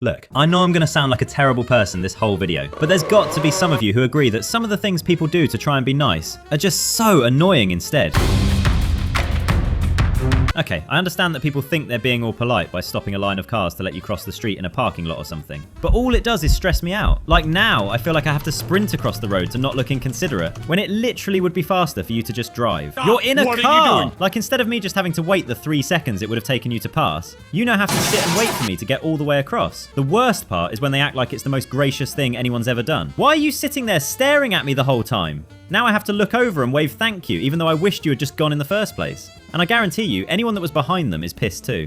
Look, I know I'm going to sound like a terrible person this whole video, but there's got to be some of you who agree that some of the things people do to try and be nice are just so annoying instead. Okay, I understand that people think they're being all polite by stopping a line of cars to let you cross the street in a parking lot or something, but all it does is stress me out. Like now, I feel like I have to sprint across the road to not look inconsiderate, when it literally would be faster for you to just drive. You're in a car! What are you doing? Like instead of me just having to wait the 3 seconds it would have taken you to pass, you now have to sit and wait for me to get all the way across. The worst part is when they act like it's the most gracious thing anyone's ever done. Why are you sitting there staring at me the whole time? Now I have to look over and wave thank you, even though I wished you had just gone in the first place. And I guarantee you, anyone that was behind them is pissed too.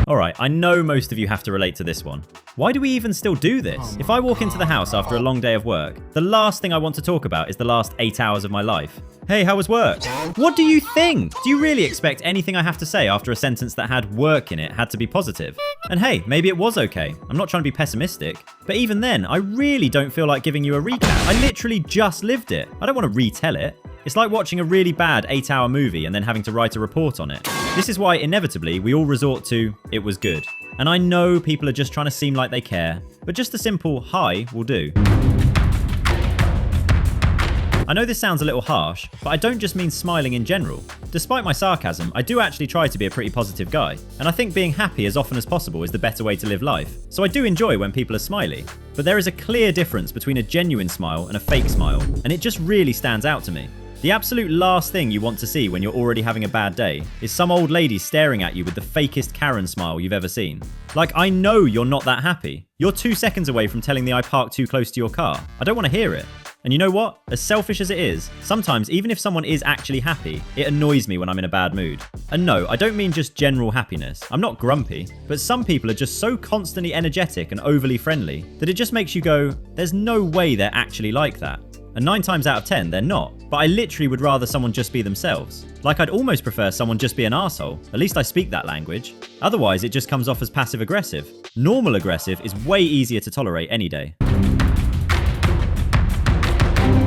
Alright, I know most of you have to relate to this one. Why do we even still do this? If I walk into the house after a long day of work, the last thing I want to talk about is the last 8 hours of my life. Hey, how was work? What do you think? Do you really expect anything I have to say after a sentence that had work in it had to be positive? And hey, maybe it was okay. I'm not trying to be pessimistic. But even then, I really don't feel like giving you a recap. I literally just lived it. I don't want to retell it. It's like watching a really bad 8-hour movie and then having to write a report on it. This is why, inevitably, we all resort to, it was good. And I know people are just trying to seem like they care, but just a simple hi will do. I know this sounds a little harsh, but I don't just mean smiling in general. Despite my sarcasm, I do actually try to be a pretty positive guy, and I think being happy as often as possible is the better way to live life. So I do enjoy when people are smiley, but there is a clear difference between a genuine smile and a fake smile, and it just really stands out to me. The absolute last thing you want to see when you're already having a bad day is some old lady staring at you with the fakest Karen smile you've ever seen. Like, I know you're not that happy. You're 2 seconds away from telling me I parked too close to your car. I don't want to hear it. And you know what? As selfish as it is, sometimes even if someone is actually happy, it annoys me when I'm in a bad mood. And no, I don't mean just general happiness. I'm not grumpy, but some people are just so constantly energetic and overly friendly that it just makes you go, there's no way they're actually like that. And 9 times out of 10, they're not. But I literally would rather someone just be themselves. Like, I'd almost prefer someone just be an arsehole. At least I speak that language. Otherwise, it just comes off as passive-aggressive. Normal aggressive is way easier to tolerate any day.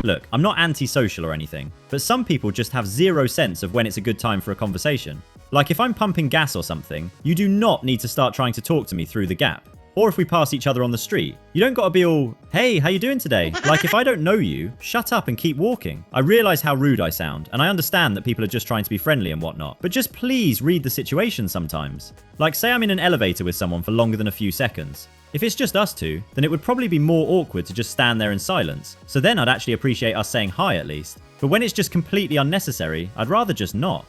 Look, I'm not antisocial or anything, but some people just have zero sense of when it's a good time for a conversation. Like, if I'm pumping gas or something, you do not need to start trying to talk to me through the gap. Or if we pass each other on the street, you don't gotta be all, hey, how you doing today? Like, if I don't know you, shut up and keep walking. I realize how rude I sound, and I understand that people are just trying to be friendly and whatnot, but just please read the situation sometimes. Like, say I'm in an elevator with someone for longer than a few seconds. If it's just us two, then it would probably be more awkward to just stand there in silence. So then I'd actually appreciate us saying hi at least. But when it's just completely unnecessary, I'd rather just not.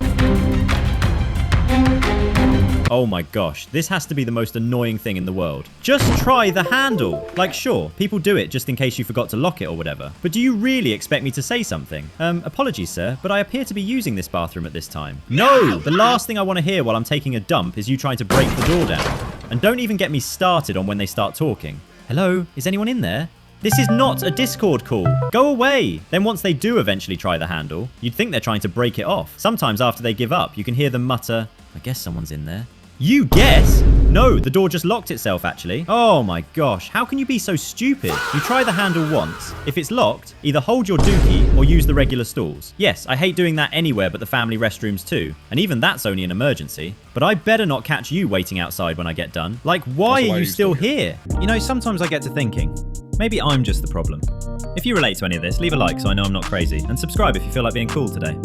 Oh my gosh, this has to be the most annoying thing in the world. Just try the handle. Like, sure, people do it just in case you forgot to lock it or whatever. But do you really expect me to say something? Apologies, sir, but I appear to be using this bathroom at this time. No, the last thing I want to hear while I'm taking a dump is you trying to break the door down. And don't even get me started on when they start talking. Hello, is anyone in there? This is not a Discord call. Go away. Then once they do eventually try the handle, you'd think they're trying to break it off. Sometimes after they give up, you can hear them mutter, I guess someone's in there. You guess? No, the door just locked itself actually. Oh my gosh, how can you be so stupid? You try the handle once. If it's locked, either hold your dookie or use the regular stalls. Yes, I hate doing that anywhere but the family restrooms too. And even that's only an emergency. But I better not catch you waiting outside when I get done. Like, why are you still here? You know, sometimes I get to thinking, maybe I'm just the problem. If you relate to any of this, leave a like so I know I'm not crazy, and subscribe if you feel like being cool today.